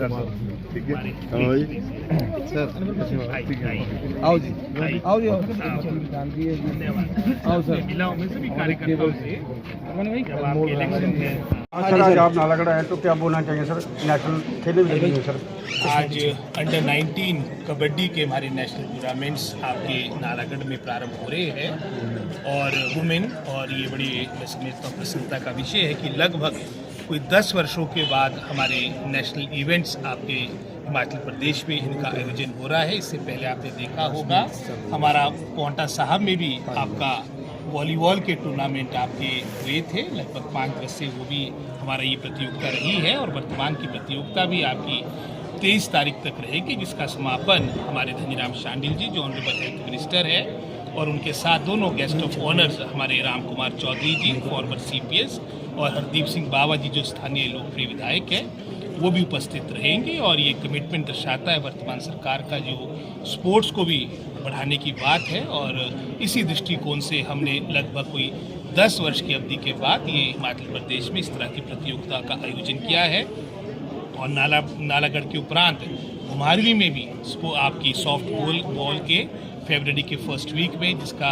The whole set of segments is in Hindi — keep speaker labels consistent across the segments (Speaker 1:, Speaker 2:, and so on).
Speaker 1: ठीक है सर,
Speaker 2: आओ जी, आओ जी, आओ सर।
Speaker 3: महिलाओं में सभी कार्यकर्ताओं से जब आपके इलेक्शन है
Speaker 1: सर आज आप नालागढ़ आए तो क्या बोलना चाहिए सर? नेशनल खेलने भी लगी सर।
Speaker 3: आज अंडर 19 कबड्डी के हमारे नेशनल टूर्नामेंट्स आपके नालागढ़ में प्रारंभ हो रहे हैं और वुमेन, और ये बड़ी मैं समझता हूँ प्रसन्नता का विषय है कि लगभग कोई 10 वर्षों के बाद हमारे नेशनल इवेंट्स आपके हिमाचल प्रदेश में इनका आयोजन हो रहा है। इससे पहले आपने देखा होगा हमारा पोंटा साहब में भी आपका वॉलीबॉल के टूर्नामेंट आपके हुए थे, लगभग 5 वर्ष से वो भी हमारा ये प्रतियोगिता रही है और वर्तमान की प्रतियोगिता भी आपकी 23 तारीख तक रहेगी, जिसका समापन हमारे धनीराम शांडिल जी जो ऑनरेबल हेल्थ मिनिस्टर है और उनके साथ दोनों गेस्ट ऑफ ऑनर्स हमारे राम कुमार चौधरी जी फॉर्मर CPS और हरदीप सिंह बावा जी जो स्थानीय लोकप्रिय विधायक है वो भी उपस्थित रहेंगे। और ये कमिटमेंट दर्शाता है वर्तमान सरकार का जो स्पोर्ट्स को भी बढ़ाने की बात है और इसी दृष्टिकोण से हमने लगभग कोई 10 वर्ष की अवधि के बाद ये हिमाचल प्रदेश में इस तरह की प्रतियोगिता का आयोजन किया है। और नालागढ़ के उपरांत घुमारवीं में भी आपकी सॉफ्ट बॉल के फरवरी के फर्स्ट वीक में जिसका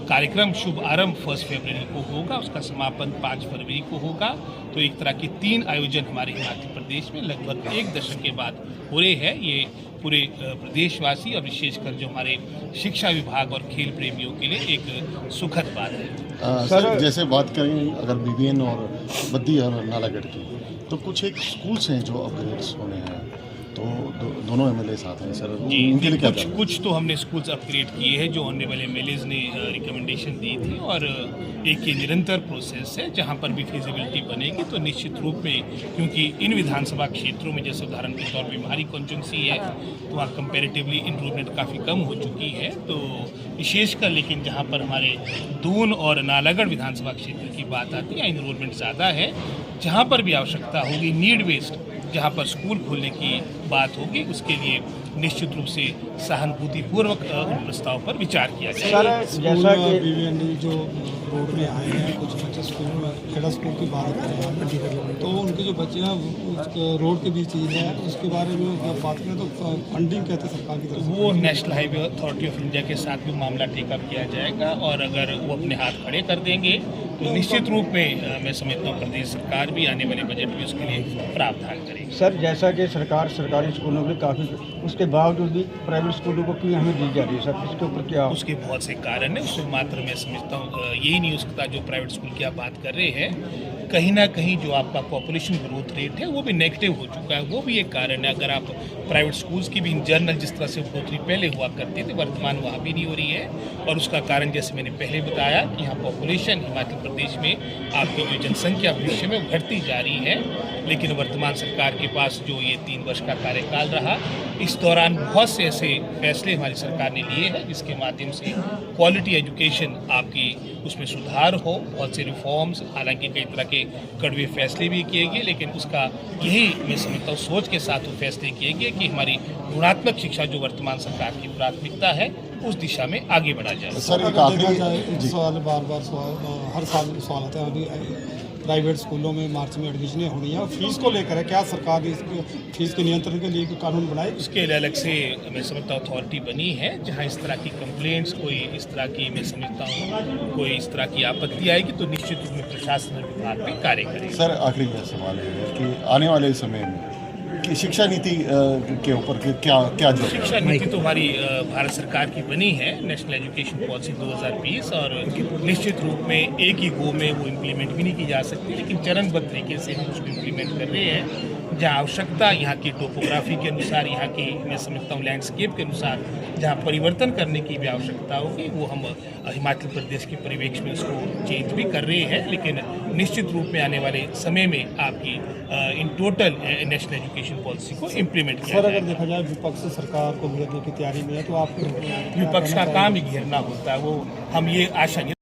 Speaker 3: कार्यक्रम शुभ आरंभ 1 फरवरी को होगा, उसका समापन 5 फरवरी को होगा। तो एक तरह के 3 आयोजन हमारे हिमाचल प्रदेश में लगभग 1 दशक के बाद हो रहे हैं। ये पूरे प्रदेशवासी और विशेषकर जो हमारे शिक्षा विभाग और खेल प्रेमियों के लिए एक सुखद बात है।
Speaker 4: सर जैसे बात करें अगर BBN और बद्दी और नालागढ़ की, तो कुछ एक स्कूल्स हैं जो अपग्रेड्स होने हैं, तो दोनों MLA साथ हैं सर, इनके लिए क्या
Speaker 3: कुछ तो हमने स्कूल्स अपग्रेड किए हैं जो ऑनरेबल MLAs ने रिकमेंडेशन दी थी और एक ये निरंतर प्रोसेस है। जहां पर भी फिजिबिलिटी बनेगी तो निश्चित रूप में, क्योंकि इन विधानसभा क्षेत्रों में जैसे उदाहरण के तौर पर हमारी कॉन्स्टिट्यूंसी है तो वहाँ कंपेरेटिवली इनरोलमेंट काफ़ी कम हो चुकी है, तो विशेषकर लेकिन जहाँ पर हमारे दून और नालागढ़ विधानसभा क्षेत्र की बात आती है इनरोलमेंट ज़्यादा है। जहाँ पर भी आवश्यकता होगी नीड बेस्ड जहाँ पर स्कूल खोलने की बात होगी उसके लिए निश्चित रूप से सहानुभूतिपूर्वक उन प्रस्ताव पर विचार किया जाएगा।
Speaker 2: जैसा कि जो रोड में आए हैं कुछ बच्चे स्कूल में खेड़ा स्कूल की बात करें तो उनके जो बच्चे हैं रोड के बीच चीज़ है उसके बारे में बात करें तो फंडिंग कहते हैं सरकार की तरफ से,
Speaker 3: वो national highway authority of India के साथ भी मामला टेकअप किया जाएगा और अगर वो अपने हाथ खड़े कर देंगे तो निश्चित रूप में मैं समझता हूँ प्रदेश सरकार भी आने वाले बजट में उसके लिए प्रावधान करेगी।
Speaker 1: सर जैसा कि सरकार सरकारी स्कूलों में काफ़ी, उसके बावजूद भी प्राइवेट स्कूलों को क्यों हमें दी जा रही है सर? इसके ऊपर क्या?
Speaker 3: उसके बहुत से कारण है, उसमें मात्र मैं समझता हूँ यही नहीं हो सकता जो प्राइवेट स्कूल की आप बात कर रहे हैं, कहीं ना कहीं जो आपका पॉपुलेशन ग्रोथ रेट है वो भी नेगेटिव हो चुका है, वो भी एक कारण है। अगर आप प्राइवेट स्कूल्स की भी इन जनरल जिस तरह से बढ़ोतरी पहले हुआ करती थी वर्तमान वहाँ भी नहीं हो रही है और उसका कारण जैसे मैंने पहले बताया कि यहाँ पॉपुलेशन हिमाचल प्रदेश में आपकी जो जनसंख्या भविष्य में बढ़ती जा रही है, लेकिन वर्तमान सरकार के पास जो ये 3 वर्ष का कार्यकाल रहा इस दौरान बहुत से ऐसे फैसले हमारी सरकार ने लिए हैं जिसके माध्यम से क्वालिटी एजुकेशन आपकी उसमें सुधार हो, बहुत से रिफॉर्म्स, हालांकि कई तरह के कड़वे फैसले भी किए गए, लेकिन उसका यही मैं समझता हूँ सोच के साथ वो फैसले किए गए कि हमारी गुणात्मक शिक्षा जो वर्तमान सरकार की प्राथमिकता है उस दिशा में आगे बढ़ा जाए।
Speaker 4: सर एक आखिरी
Speaker 2: सवाल बार हर साल सवाल आता है, अभी प्राइवेट स्कूलों में मार्च में एडमिशनें होनी है और फीस को लेकर है, क्या सरकार इसके फीस के नियंत्रण के लिए कानून बनाए?
Speaker 3: उसके लिए अलग से मैं समझता हूँ अथॉरिटी बनी है जहाँ इस तरह की कंप्लेंट्स कोई इस तरह की मैं समझता हूँ कोई इस तरह की आपत्ति आएगी तो निश्चित रूप में प्रशासन विभाग में कार्य करेगा।
Speaker 4: सर आखिरी मेरा सवाल है कि आने वाले समय में कि शिक्षा नीति के ऊपर क्या जो
Speaker 3: शिक्षा नीति तो हमारी भारत सरकार की बनी है, नेशनल एजुकेशन पॉलिसी 2020, और निश्चित रूप में एक ही गो में वो इम्प्लीमेंट भी नहीं की जा सकती, लेकिन चरणबद्ध तरीके से हम उसको इम्प्लीमेंट कर रहे हैं। जहाँ आवश्यकता यहाँ की टोपोग्राफी के अनुसार, यहाँ की मैं समझता हूँ लैंडस्केप के अनुसार जहाँ परिवर्तन करने की भी आवश्यकता होगी वो हम हिमाचल प्रदेश के परिवेश में उसको चेंज भी कर रहे हैं, लेकिन निश्चित रूप में आने वाले समय में आपकी in total national education policy को इम्प्लीमेंट किया
Speaker 2: सर, अगर देखा जाए विपक्ष सरकार को घेरने की तैयारी में है तो आप
Speaker 3: विपक्ष का काम ही घेरना होता है, वो हम ये आशा